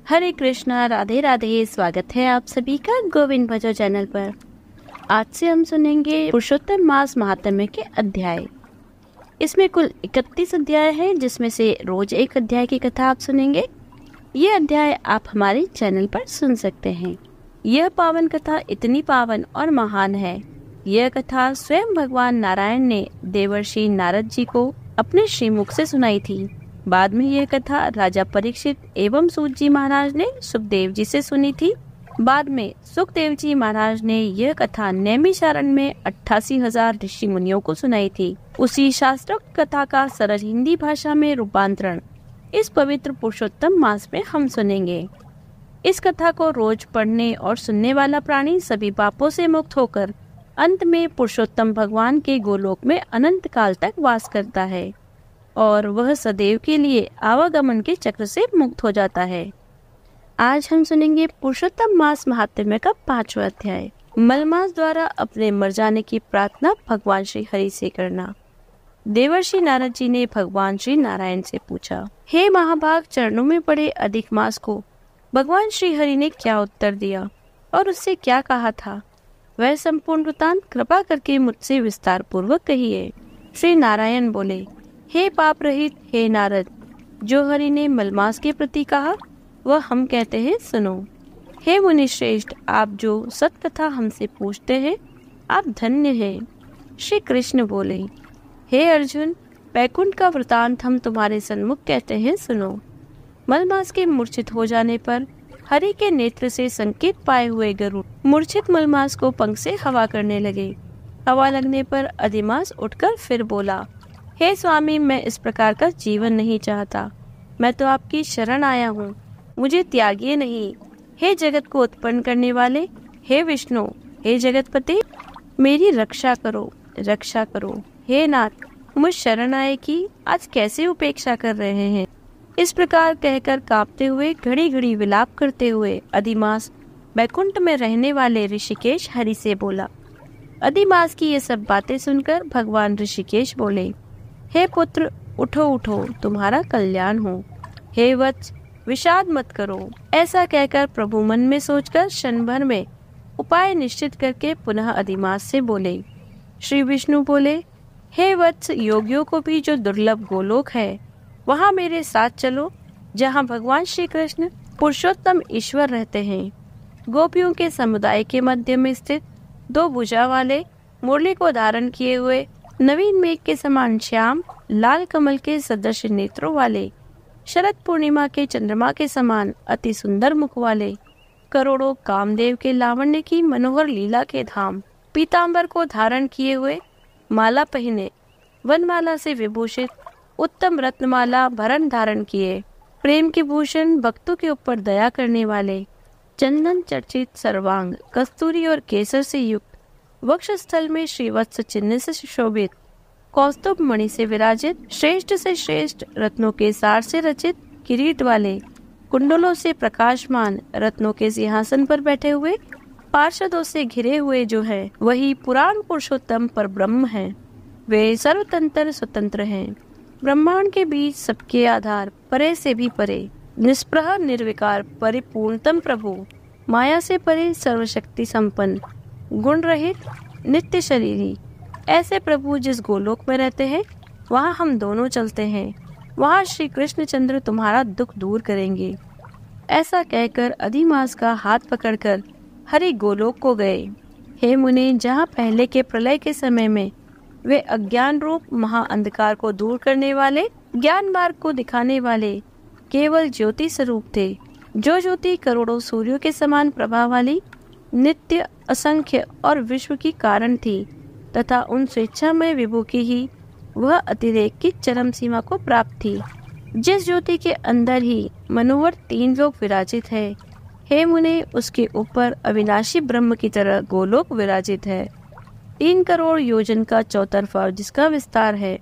हरे कृष्णा, राधे राधे। स्वागत है आप सभी का गोविंद भजो चैनल पर। आज से हम सुनेंगे पुरुषोत्तम मास महात्म्य के अध्याय। इसमें कुल 31 अध्याय हैं, जिसमें से रोज एक अध्याय की कथा आप सुनेंगे। ये अध्याय आप हमारे चैनल पर सुन सकते हैं। यह पावन कथा इतनी पावन और महान है। यह कथा स्वयं भगवान नारायण ने देवर्षि नारद जी को अपने श्रीमुख से सुनाई थी। बाद में यह कथा राजा परीक्षित एवं सूत जी महाराज ने सुखदेव जी से सुनी थी। बाद में सुखदेव जी महाराज ने यह कथा नैमिषारण्य में 88,000 ऋषि मुनियों को सुनाई थी। उसी शास्त्रोक्त कथा का सरल हिंदी भाषा में रूपांतरण इस पवित्र पुरुषोत्तम मास में हम सुनेंगे। इस कथा को रोज पढ़ने और सुनने वाला प्राणी सभी पापों से मुक्त होकर अंत में पुरुषोत्तम भगवान के गोलोक में अनंत काल तक वास करता है और वह सदैव के लिए आवागमन के चक्र से मुक्त हो जाता है। आज हम सुनेंगे पुरुषोत्तम मास महात्म्य का 5वां अध्याय। मलमास द्वारा अपने मर जाने की प्रार्थना भगवान श्री हरि से करना। देवर्षि नारद जी ने भगवान श्री नारायण से पूछा, हे महाभाग, चरणों में पड़े अधिक मास को भगवान श्री हरि ने क्या उत्तर दिया और उससे क्या कहा था? वह संपूर्ण वृतांत कृपा करके मुझसे विस्तार पूर्वक कहिए। श्री नारायण बोले, हे पाप रहित हे नारद, जो हरि ने मलमास के प्रति कहा वह हम कहते हैं, सुनो। हे मुनि श्रेष्ठ, आप जो सत्कथा हमसे पूछते हैं, आप धन्य हैं। श्री कृष्ण बोले, हे अर्जुन, बैकुंठ का वृतांत हम तुम्हारे सन्मुख कहते हैं, सुनो। मलमास के मूर्छित हो जाने पर हरि के नेत्र से संकेत पाए हुए गरुड़ मूर्छित मलमास को पंख से हवा करने लगे। हवा लगने पर अधिमास उठकर फिर बोला, हे स्वामी, मैं इस प्रकार का जीवन नहीं चाहता। मैं तो आपकी शरण आया हूँ, मुझे त्यागिए नहीं। हे जगत को उत्पन्न करने वाले, हे विष्णु, हे जगतपति, मेरी रक्षा करो, रक्षा करो। हे नाथ, मुझ शरण आए की आज कैसे उपेक्षा कर रहे हैं? इस प्रकार कहकर कांपते हुए, घड़ी घड़ी विलाप करते हुए अधिमास बैकुंठ में रहने वाले ऋषिकेश हरि से बोला। अधिमास की ये सब बातें सुनकर भगवान ऋषिकेश बोले, हे पुत्र, उठो उठो, तुम्हारा कल्याण हो। हे वत्स, विषाद मत करो। ऐसा कहकर प्रभु मन में सोचकर क्षण भर में उपाय निश्चित करके पुनः अधिमास से बोले। श्री विष्णु बोले, हे वत्स, योगियों को भी जो दुर्लभ गोलोक है वहाँ मेरे साथ चलो, जहाँ भगवान श्री कृष्ण पुरुषोत्तम ईश्वर रहते हैं। गोपियों के समुदाय के मध्य में स्थित 2 भुजा वाले, मुरली को धारण किए हुए, नवीन मेघ के समान श्याम, लाल कमल के सदृश नेत्रों वाले, शरद पूर्णिमा के चंद्रमा के समान अति सुंदर मुख वाले, करोड़ों कामदेव के लावण्य की मनोहर लीला के धाम, पीतांबर को धारण किए हुए, माला पहने, वनमाला से विभूषित, उत्तम रत्नमाला भरण धारण किए, प्रेम के भूषण, भक्तों के ऊपर दया करने वाले, चंदन चर्चित सर्वांग, कस्तूरी और केसर से युक्त, वक्षस्थल में श्रीवत्स चिन्ह से शोभित, कौस्तुभ मणि से विराजित, श्रेष्ठ से श्रेष्ठ रत्नों के सार से रचित किरीट वाले, कुंडलों से प्रकाशमान, रत्नों के सिंहासन पर बैठे हुए, पार्षदों से घिरे हुए जो है वही पुराण पुरुषोत्तम पर ब्रह्म है। वे सर्वतंत्र स्वतंत्र हैं, ब्रह्मांड के बीच सबके आधार, परे से भी परे, निष्प्रह निर्विकार, परिपूर्णतम प्रभु, माया से परे, सर्वशक्ति संपन्न, गुण रहित, नित्य शरीरी। ऐसे प्रभु जिस गोलोक में रहते हैं वहाँ हम दोनों चलते हैं। वहाँ श्री कृष्णचंद्र तुम्हारा दुख दूर करेंगे। ऐसा कहकर अधिमास का हाथ पकड़कर हरि गोलोक को गए। हे मुने, जहाँ पहले के प्रलय के समय में वे अज्ञान रूप महाअंधकार को दूर करने वाले, ज्ञान मार्ग को दिखाने वाले केवल ज्योति स्वरूप थे, जो ज्योति करोड़ों सूर्यों के समान प्रभा वाली, नित्य, असंख्य और विश्व की कारण थी, तथा उन स्वेच्छामय विभु की ही वह अतिरेक की चरम सीमा को प्राप्त थी, जिस ज्योति के अंदर ही मनोहर 3 लोक विराजित है। हे मुने, उसके ऊपर अविनाशी ब्रह्म की तरह गोलोक विराजित है। 3 करोड़ योजन का चौतरफा जिसका विस्तार है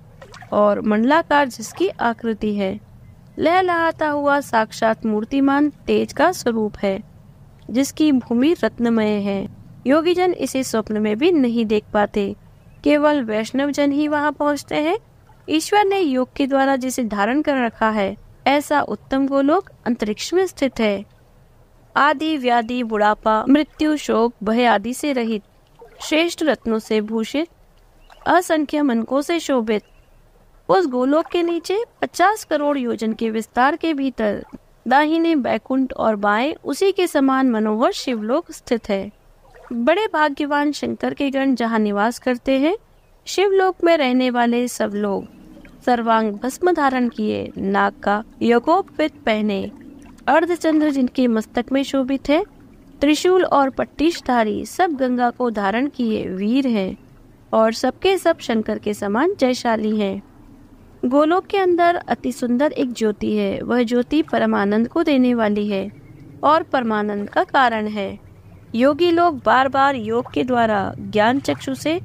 और मंडलाकार जिसकी आकृति है, लहलहाता हुआ साक्षात मूर्तिमान तेज का स्वरूप है, जिसकी भूमि रत्नमय है। योगीजन इसे स्वप्न में भी नहीं देख पाते, केवल वैष्णव जन ही वहां पहुंचते हैं। ईश्वर ने योग के द्वारा जिसे धारण कर रखा है ऐसा उत्तम गोलोक अंतरिक्ष में स्थित है। आदि व्याधि बुढ़ापा मृत्यु शोक भय आदि से रहित, श्रेष्ठ रत्नों से भूषित, असंख्य मनकों से शोभित, उस गोलोक के नीचे 50 करोड़ योजन के विस्तार के भीतर दाहिने बैकुंठ और बाएं उसी के समान मनोहर शिवलोक स्थित है। बड़े भाग्यवान शंकर के गण जहाँ निवास करते हैं, शिवलोक में रहने वाले सब लोग सर्वांग भस्म धारण किए, नाग का यकोपवित पहने, अर्धचंद्र जिनके मस्तक में शोभित है, त्रिशूल और पट्टीशधारी, सब गंगा को धारण किए वीर हैं और सबके सब शंकर के समान जयशाली हैं। गोलोक के अंदर अति सुंदर एक ज्योति है। वह ज्योति परमानंद को देने वाली है और परमानंद का कारण है। योगी लोग बार बार योग के द्वारा ज्ञान चक्षु से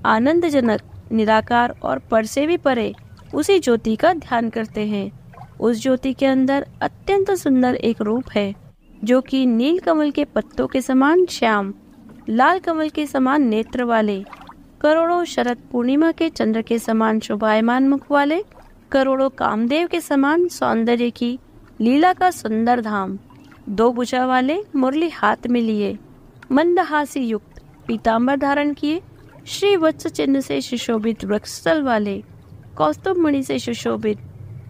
आनंदजनक निराकार और पर से भी परे उसी ज्योति का ध्यान करते हैं। उस ज्योति के अंदर अत्यंत सुंदर एक रूप है जो कि नील कमल के पत्तों के समान श्याम, लाल कमल के समान नेत्र वाले, करोड़ों शरद पूर्णिमा के चंद्र के समान शोभायमान मुख वाले, करोड़ों कामदेव के समान सौंदर्य की लीला का सुंदर धाम, 2 भुजा वाले, मुरली हाथ में लिए, मंदहासी युक्त पीतांबर धारण किए, श्री वत्स चिन्ह से सुशोभित वृक्षस्थल वाले, कौस्तुभ मणि से सुशोभित,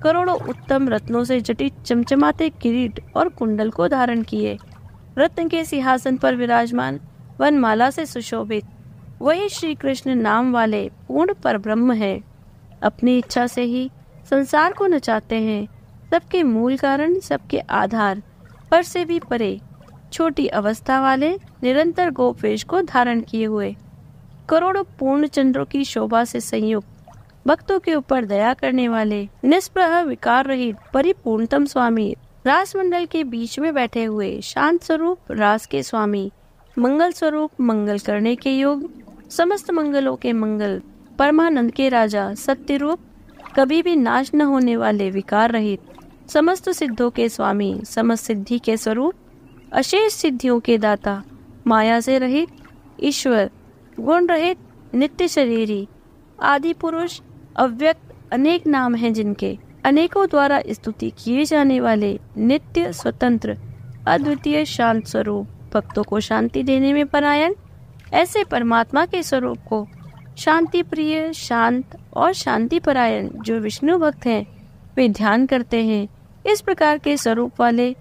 करोड़ों उत्तम रत्नों से जटित चमचमाते किरीट और कुंडल को धारण किए, रत्न के सिंहासन पर विराजमान, वनमाला से सुशोभित, वही श्री कृष्ण नाम वाले पूर्ण परब्रह्म है। अपनी इच्छा से ही संसार को नचाते हैं, सबके मूल कारण, सबके आधार, पर से भी परे, छोटी अवस्था वाले, निरंतर गोप वेश को धारण किए हुए, करोड़ों पूर्ण चंद्रों की शोभा से संयुक्त, भक्तों के ऊपर दया करने वाले, निष्प्रह विकार रहित परिपूर्णतम स्वामी, रास मंडल के बीच में बैठे हुए शांत स्वरूप रास के स्वामी, मंगल स्वरूप मंगल करने के योग, समस्त मंगलों के मंगल, परमानंद के राजा, सत्य रूप, कभी भी नाश न होने वाले विकार रहित, समस्त सिद्धों के स्वामी, समस्त सिद्धि के स्वरूप, अशेष सिद्धियों के दाता, माया से रहित ईश्वर, गुण रहित नित्य शरीरी, आदि पुरुष, अव्यक्त, अनेक नाम हैं जिनके, अनेकों द्वारा स्तुति किए जाने वाले, नित्य स्वतंत्र अद्वितीय शांत स्वरूप, भक्तों को शांति देने में परायण, ऐसे परमात्मा के स्वरूप को शांति प्रिय, शांत और शांति परायण जो विष्णु भक्त हैं वे ध्यान करते हैं। इस प्रकार के स्वरूप वाले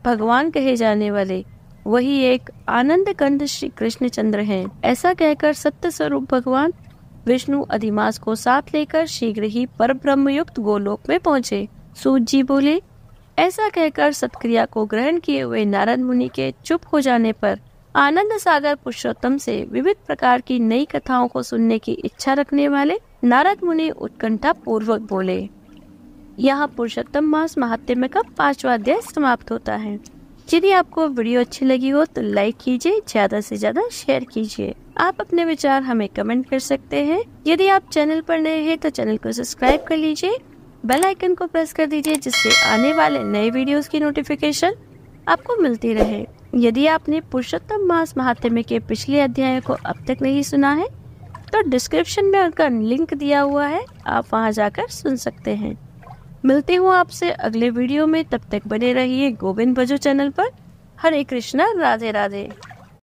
भगवान कहे जाने वाले वही एक आनंद कंद श्री कृष्ण चंद्र हैं। ऐसा कहकर सत्य स्वरूप भगवान विष्णु अधिमास को साथ लेकर शीघ्र ही पर ब्रह्म युक्त गोलोक में पहुँचे। सूत जी बोले, ऐसा कहकर सत्क्रिया को ग्रहण किए हुए नारद मुनि के चुप हो जाने पर आनंद सागर पुरुषोत्तम से विविध प्रकार की नई कथाओं को सुनने की इच्छा रखने वाले नारद मुनि उत्कंठा पूर्वक बोले। यहाँ पुरुषोत्तम मास महात्म्य का 5वां अध्याय समाप्त होता है। यदि आपको वीडियो अच्छी लगी हो तो लाइक कीजिए, ज्यादा से ज्यादा शेयर कीजिए। आप अपने विचार हमें कमेंट कर सकते हैं। यदि आप चैनल पर नए हैं तो चैनल को सब्सक्राइब कर लीजिए, बेल आइकन को प्रेस कर दीजिए जिससे आने वाले नए वीडियोस की नोटिफिकेशन आपको मिलती रहे। यदि आपने पुरुषोत्तम मास महात्म्य के पिछले अध्याय को अब तक नहीं सुना है तो डिस्क्रिप्शन में उनका लिंक दिया हुआ है, आप वहां जाकर सुन सकते हैं। मिलती हूँ आपसे अगले वीडियो में, तब तक बने रहिए गोविंद भजो चैनल पर। हरे कृष्णा, राधे राधे।